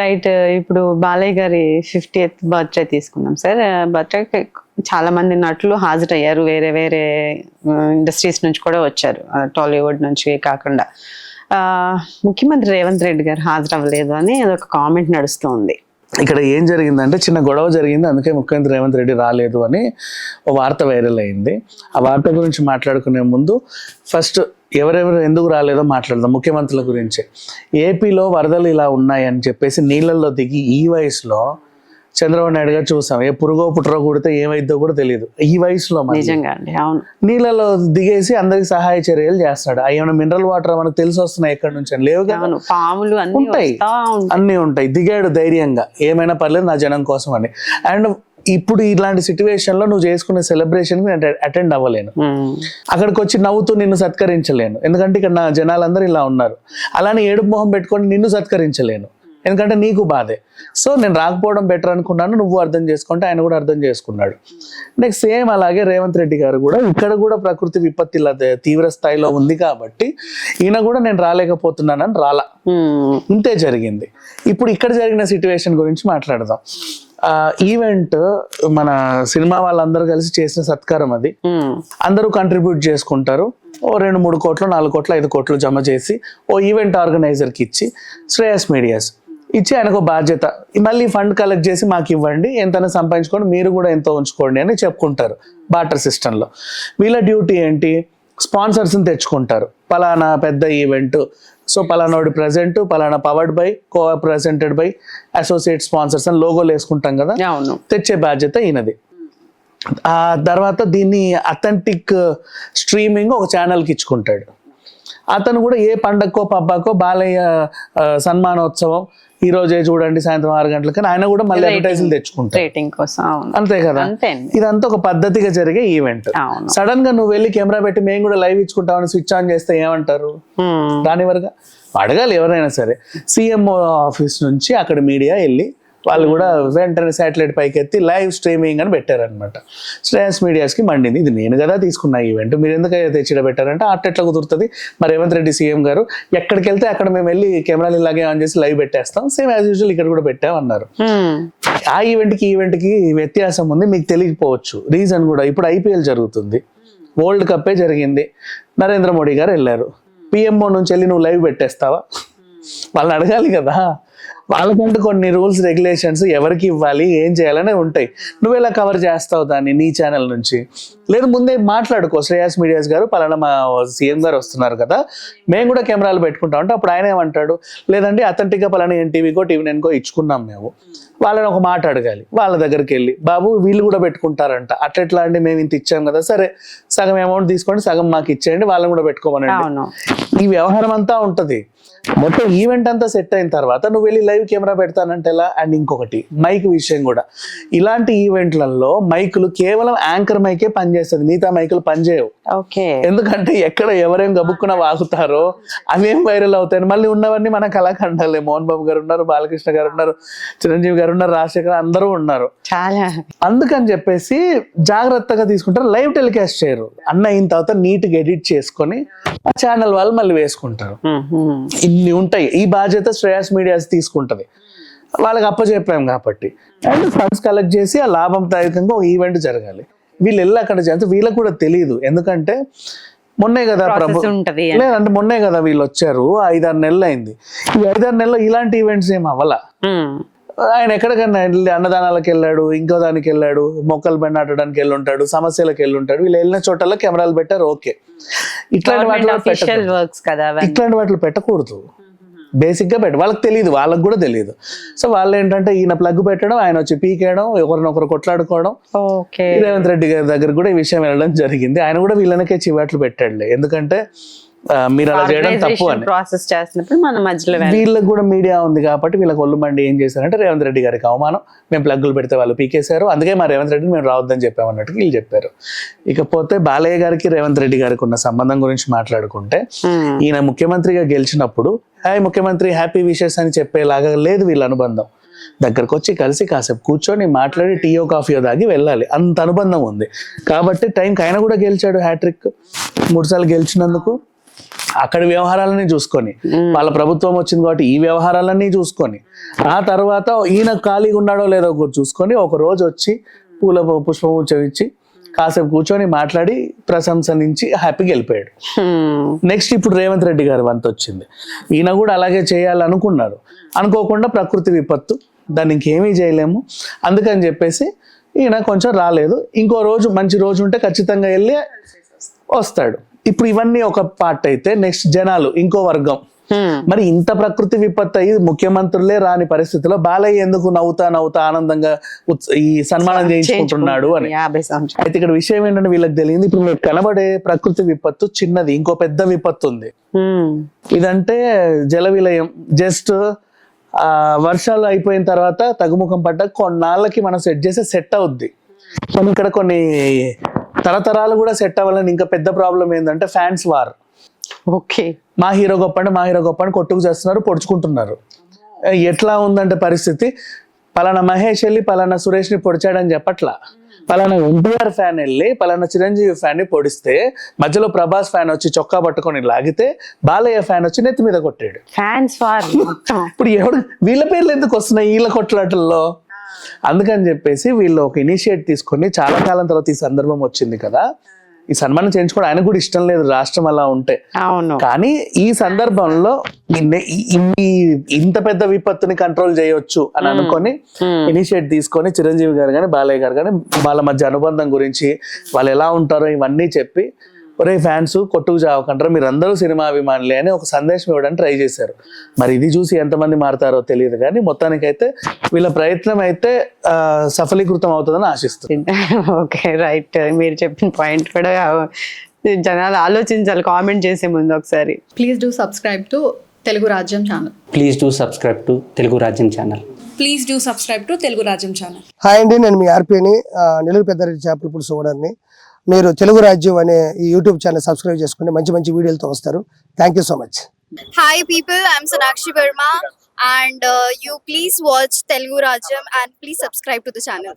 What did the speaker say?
Right. ఇప్పుడు బాలయ్య గారి 50th birthday తీసుకుందాం సార్. బర్త్డేకి చాలా మంది నటులు హాజరయ్యారు, వేరే వేరే ఇండస్ట్రీస్ నుంచి కూడా వచ్చారు, టాలీవుడ్ నుంచి కాకుండా. ముఖ్యమంత్రి రేవంత్ రెడ్డి గారు హాజరవ్వలేదు అని అదొక కామెంట్ నడుస్తూ ఉంది. ఇక్కడ ఏం జరిగిందంటే చిన్న గొడవ జరిగింది, అందుకే ముఖ్యమంత్రి రేవంత్ రెడ్డి రాలేదు అని ఓ వార్త వైరల్ అయింది. ఆ వార్త గురించి మాట్లాడుకునే ముందు ఫస్ట్ ఎవరెవరు ఎందుకు రాలేదో మాట్లాడదాం. ముఖ్యమంత్రుల గురించి. ఏపీలో వరదలు ఇలా ఉన్నాయి అని చెప్పేసి నీళ్ళల్లో దిగి ఈ వయసులో చంద్రబాబు నాయుడు గారు చూసాం, ఏ పురుగో పుట్రో కుడితే ఏమైద్దో కూడా తెలియదు. ఈ వయసులో నీళ్ళలో దిగేసి అందరికి సహాయ చర్యలు చేస్తాడు. ఏమైనా మినరల్ వాటర్ మనకు తెలిసి వస్తున్నాయి ఎక్కడి నుంచి అని లేవు కదా, పాములు ఉంటాయి, అన్నీ ఉంటాయి. దిగాడు ధైర్యంగా, ఏమైనా పర్లేదు నా జనం కోసం అని. అండ్ ఇప్పుడు ఇలాంటి సిచ్యువేషన్ లో నువ్వు చేసుకునే సెలబ్రేషన్ అటెండ్ అవ్వలేను, అక్కడికి వచ్చి నవ్వుతూ నిన్ను సత్కరించలేను, ఎందుకంటే ఇక్కడ నా జనాలందరూ ఇలా ఉన్నారు. అలానే ఏడుపు మొహం పెట్టుకొని నిన్ను సత్కరించలేను, ఎందుకంటే నీకు బాధే. సో నేను రాకపోవడం బెటర్ అనుకున్నాను, నువ్వు అర్థం చేసుకుంటే ఆయన కూడా అర్థం చేసుకున్నాడు. నెక్స్ట్ సేమ్ అలాగే రేవంత్ రెడ్డి గారు కూడా ఇక్కడ కూడా ప్రకృతి విపత్తి తీవ్ర స్థాయిలో ఉంది కాబట్టి ఈయన కూడా నేను రాలేకపోతున్నానని రాలా, ఇంతే జరిగింది. ఇప్పుడు ఇక్కడ జరిగిన సిచ్యువేషన్ గురించి మాట్లాడదాం. ఈవెంట్ మన సినిమా వాళ్ళందరూ కలిసి చేసిన సత్కారం అది. అందరూ కంట్రిబ్యూట్ చేసుకుంటారు. ఓ 2-3 కోట్లు 4 కోట్లు 5 కోట్లు జమ చేసి ఓ ఈవెంట్ ఆర్గనైజర్కి ఇచ్చి, శ్రేయస్ మీడియాస్ ఇచ్చి ఆయనకు బాధ్యత, మళ్ళీ ఫండ్ కలెక్ట్ చేసి మాకు ఇవ్వండి, ఎంతైనా సంపాదించుకోండి, మీరు కూడా ఎంతో ఉంచుకోండి అని చెప్పుకుంటారు బార్టర్ సిస్టంలో. వీళ్ళ డ్యూటీ ఏంటి? స్పాన్సర్స్ని తెచ్చుకుంటారు. పలానా పెద్ద ఈవెంట్, సో పలానాడు ప్రెజెంట్, పలానా powered by, co presented by, associate sponsors అని లోగోలు వేసుకుంటాం కదా, తెచ్చే బాధ్యత ఈయనది. ఆ తర్వాత దీన్ని అథెంటిక్ స్ట్రీమింగ్ ఒక ఛానల్కి ఇచ్చుకుంటాడు. అతను కూడా ఏ పండగకో పబ్బాకో బాలయ్య సన్మానోత్సవం ఈ రోజే చూడండి సాయంత్రం 6 గంటలకి ఆయన కూడా మళ్ళీ అడ్వర్టైజింగ్ తెచ్చుకుంటారు, అంతే కదా. ఇదంతా ఒక పద్ధతిగా జరిగే ఈవెంట్. సడన్ గా నువ్వు వెళ్ళి కెమెరా పెట్టి మేము కూడా లైవ్ ఇచ్చుకుంటామని స్విచ్ ఆన్ చేస్తే ఏమంటారు? దాని వరకు అడగాలి ఎవరైనా సరే. సీఎం ఆఫీస్ నుంచి అక్కడ మీడియా వెళ్ళి వాళ్ళు కూడా వెంటనే శాటిలైట్ పైకి ఎత్తి లైవ్ స్ట్రీమింగ్ అని పెట్టారనమాట. శ్రేయస్ మీడియాస్కి మండింది, ఇది నేను కదా తీసుకున్న ఈవెంట్, మీరు ఎందుకైతే తెచ్చిడ పెట్టారంటే అట్లా కుదురుతుంది. మరి రేవంత్ రెడ్డి సీఎం గారు ఎక్కడికి వెళ్తే అక్కడ మేము వెళ్ళి కెమెరాలు ఇలాగే ఆన్ చేసి లైవ్ పెట్టేస్తాం, సేమ్ యాజ్ యూజువల్ ఇక్కడ కూడా పెట్టామన్నారు. ఆ ఈవెంట్కి వ్యత్యాసం ఉంది, మీకు తెలియకపోవచ్చు. రీజన్ కూడా, ఇప్పుడు ఐపీఎల్ జరుగుతుంది, వరల్డ్ కప్పే జరిగింది, నరేంద్ర మోడీ గారు వెళ్ళారు. పిఎంఓ నుంచి వెళ్ళి నువ్వు లైవ్ పెట్టేస్తావా? వాళ్ళని అడగాలి కదా. వాళ్ళకంటూ కొన్ని రూల్స్ రెగ్యులేషన్స్ ఎవరికి ఇవ్వాలి, ఏం చేయాలనే ఉంటాయి. నువ్వు ఎలా కవర్ చేస్తావు దాన్ని నీ ఛానల్ నుంచి? లేదు ముందే మాట్లాడుకో, శ్రేయస్ మీడియాస్ గారు పలానా మా సీఎం గారు వస్తున్నారు కదా, మేము కూడా కెమెరాలు పెట్టుకుంటాం అంటే అప్పుడు ఆయన ఏమంటాడు? లేదంటే అథెంటిక్గా పలానా ఎన్టీవీకో టీవీ9కో ఇచ్చుకున్నాం మేము, వాళ్ళని ఒక మాట అడగాలి. వాళ్ళ దగ్గరికి వెళ్ళి బాబు వీళ్ళు కూడా పెట్టుకుంటారంట, అట్లా అంటే మేము ఇంత ఇచ్చాం కదా, సరే సగం అమౌంట్ తీసుకోండి, సగం మాకు ఇచ్చేయండి, వాళ్ళని కూడా పెట్టుకోమనండి. ఈ వ్యవహారం అంతా ఉంటది. మొత్తం ఈవెంట్ అంతా సెట్ అయిన తర్వాత నువ్వు వెళ్ళి లైవ్ కెమెరా పెడతానంటే ఎలా? అండ్ ఇంకొకటి మైక్ విషయం కూడా. ఇలాంటి ఈవెంట్లలో మైకులు కేవలం యాంకర్ మైకే పనిచేస్తుంది, మిగతా మైకులు పనిచేయవు. ఎందుకంటే ఎక్కడ ఎవరేం గబుక్కున వాగుతారో అవేం వైరల్ అవుతాయి. మళ్ళీ ఉన్నవన్నీ మన కళాఖండాలే. మోహన్ బాబు గారు ఉన్నారు, బాలకృష్ణ గారు ఉన్నారు, చిరంజీవి గారు ఉన్నారు, రాజశేఖర్ అందరూ ఉన్నారు. అందుకని చెప్పేసి జాగ్రత్తగా తీసుకుంటారు, లైవ్ టెలికాస్ట్ చేయరు. అన్న అయిన తర్వాత నీట్ గా ఎడిట్ చేసుకొని ఆ ఛానల్ వాళ్ళు మళ్ళీ వేసుకుంటారు. ఇన్ని ఉంటాయి. ఈ బాధ్యత శ్రేయస్ మీడియాస్ తీసుకుంటది, వాళ్ళకి అప్పచెప్పాం కాబట్టి. అండ్ ఫండ్స్ కలెక్ట్ చేసి ఆ లాభదాయకంగా ఒక ఈవెంట్ జరగాలి. వీళ్ళు వెళ్ళి అక్కడ చేస్తే వీళ్ళకి కూడా తెలియదు, ఎందుకంటే మొన్నే కదా లేదంటే మొన్నే కదా వీళ్ళు వచ్చారు, 5-6 నెలలు అయింది. ఈ 5-6 నెలల్లో ఇలాంటి ఈవెంట్స్ ఏం అవ్వాల. ఆయన ఎక్కడికన్నా వెళ్ళి అన్నదానాలకు వెళ్ళాడు, ఇంకో దానికి వెళ్ళాడు, మొక్కలు నాటడానికి వెళ్ళి ఉంటాడు, సమస్యలకు వెళ్ళి ఉంటాడు. వీళ్ళు వెళ్ళిన చోటల్లో కెమెరాలు పెట్టారు, ఓకే. ఇట్లాంటి వాటిలో పెట్టకూడదు. బేసిక్ గా వాళ్ళకి తెలియదు, వాళ్ళకి కూడా తెలియదు. సో వాళ్ళు ఏంటంటే ఈయన ప్లగ్ పెట్టడం, ఆయన వచ్చి పీకేయడం, ఒకరినొకరు కొట్లాడుకోవడం. రేవంత్ రెడ్డి గారి దగ్గర కూడా ఈ విషయం వెళ్ళడం జరిగింది. ఆయన కూడా వీళ్ళనికే చివాట్లు పెట్టాడులే, ఎందుకంటే మీరు అలా చేయడం తప్పు అని. ప్రాసెస్ చేస్తున్నప్పుడు మన మధ్యలో వీళ్ళకి కూడా మీడియా ఉంది కాబట్టి వీళ్ళకి ఒళ్ళు మండి ఏం చేశారంటే రేవంత్ రెడ్డి గారికి అవమానం, మేము ప్లగ్గులు పెడితే వాళ్ళు పీకేశారు, అందుకే మా రేవంత్ రెడ్డిని మేము రావద్దని చెప్పామన్నట్టు వీళ్ళు చెప్పారు. ఇకపోతే బాలయ్య గారికి రేవంత్ రెడ్డి గారికి ఉన్న సంబంధం గురించి మాట్లాడుకుంటే, ఈయన ముఖ్యమంత్రిగా గెలిచినప్పుడు హాయ్ ముఖ్యమంత్రి హ్యాపీ విషెస్ అని చెప్పేలాగా లేదు వీళ్ళ అనుబంధం. దగ్గరకు వచ్చి కలిసి కాసేపు కూర్చొని మాట్లాడి టీయో కాఫీయో దాగి వెళ్ళాలి, అంత అనుబంధం ఉంది. కాబట్టి టైంకి ఆయన కూడా గెలిచాడు, హ్యాట్రిక్ 3 సార్లు గెలిచినందుకు. అక్కడి వ్యవహారాలన్నీ చూసుకొని, వాళ్ళ ప్రభుత్వం వచ్చింది కాబట్టి ఈ వ్యవహారాలన్నీ చూసుకొని, ఆ తర్వాత ఈయన ఖాళీగా ఉన్నాడో లేదో కూడా చూసుకొని ఒక రోజు వచ్చి పుష్పం ఇచ్చి కాసేపు కూర్చొని మాట్లాడి ప్రశంసనించి హ్యాపీగా వెళ్ళిపోయాడు. నెక్స్ట్ ఇప్పుడు రేవంత్ రెడ్డి గారి వంతు వచ్చింది. ఈయన కూడా అలాగే చేయాలనుకున్నారు. అనుకోకుండా ప్రకృతి విపత్తు, దాన్ని ఇంకేమీ చేయలేము. అందుకని చెప్పేసి ఈయన కొంచెం రాలేదు. ఇంకో రోజు మంచి రోజు ఉంటే ఖచ్చితంగా వెళ్ళి వస్తాడు. ఇప్పుడు ఇవన్నీ ఒక పార్ట్ అయితే, నెక్స్ట్ జనాలు ఇంకో వర్గం. మరి ఇంత ప్రకృతి విపత్తు అయ్యి ముఖ్యమంత్రులే రాని పరిస్థితిలో బాలయ్య ఎందుకు నవ్వుతా ఆనందంగా ఈ సన్మానం చేయించుకుంటున్నాడు అని. అయితే ఇక్కడ విషయం ఏంటంటే వీళ్ళకి తెలియదు, ఇప్పుడు మీకు కనబడే ప్రకృతి విపత్తు చిన్నది, ఇంకో పెద్ద విపత్తు ఉంది. ఇదంటే జల విలయం. జస్ట్ వర్షాలు అయిపోయిన తర్వాత తగ్గుముఖం పడ్డ కొన్నాళ్ళకి మనం సెట్ అవుద్ది. కానీ ఇక్కడ కొన్ని తరతరాలు కూడా సెట్ అవ్వాలని ఇంకా పెద్ద ప్రాబ్లం ఏంటంటే ఫ్యాన్స్ వార్. ఓకే, మా హీరో గొప్ప అని కొట్టుకు చేస్తున్నారు, పొడుచుకుంటున్నారు. ఎట్లా ఉందంటే పరిస్థితి, పలానా మహేష్ వెళ్ళి పలానా సురేష్ ని పొడిచాడని చెప్పట్లా, పలానా ఎన్టీఆర్ ఫ్యాన్ వెళ్ళి పలానా చిరంజీవి ఫ్యాన్ ని పొడిస్తే మధ్యలో ప్రభాస్ ఫ్యాన్ వచ్చి చొక్కా పట్టుకొని లాగితే బాలయ్య ఫ్యాన్ వచ్చి నెత్తి మీద కొట్టాడు. Fans war. ఇప్పుడు ఎవడు వీళ్ళ పేర్లు ఎందుకు వస్తున్నాయి వీళ్ళ కొట్లాటల్లో? అందుకని చెప్పేసి వీళ్ళు ఒక ఇనిషియేట్ తీసుకొని చాలా కాలం తర్వాత ఈ సందర్భం వచ్చింది కదా, ఈ సన్మానం చేయించుకోవడం ఆయన కూడా ఇష్టం లేదు రాష్ట్రం అలా ఉంటే. అవును, కానీ ఈ సందర్భంలో ఇంత పెద్ద విపత్తుని కంట్రోల్ చేయొచ్చు అని అనుకొని ఇనిషియేట్ తీసుకొని చిరంజీవి గారు కానీ బాలయ్య గారు కానీ వాళ్ళ మధ్య అనుబంధం గురించి, వాళ్ళు ఎలా ఉంటారో ఇవన్నీ చెప్పి, ఒరే ఫ్యాన్స్ కొట్టుకు చావకంటారు, మీరు అందరూ సినిమా అభిమానులే అని ఒక సందేశం ఇవ్వడానికి ట్రై చేశారు. మరి ఇది చూసి ఎంతమంది మారుతారో తెలియదు, కానీ మొత్తానికైతే వీళ్ళ ప్రయత్నం అయితే సఫలీకృతం అవుతుందని ఆశిస్తుంది. Okay, right. మీరు చెప్పిన పాయింట్ కూడా జనాలు ఆలోచించాలి కామెంట్ చేసే ముందు ఒకసారి. Please do subscribe to Telugu Rajyam channel. Please do subscribe to Telugu Rajyam channel. Please do subscribe to Telugu Rajyam channel. Hi అండి, నేను మీ ఆర్పీని, నెల్లూరు పెద్దారెడ్డి చేపల పులుసు ఓనర్ని. మీరు తెలుగు రాజ్యం అనే ఈ యూట్యూబ్ ఛానల్ సబ్స్క్రైబ్ చేసుకుని మంచి వీడియోలతో వస్తారు. Thank you so much. Hi people, I'm Sonakshi Verma and you please watch Telugu Rajyam and please subscribe to the channel.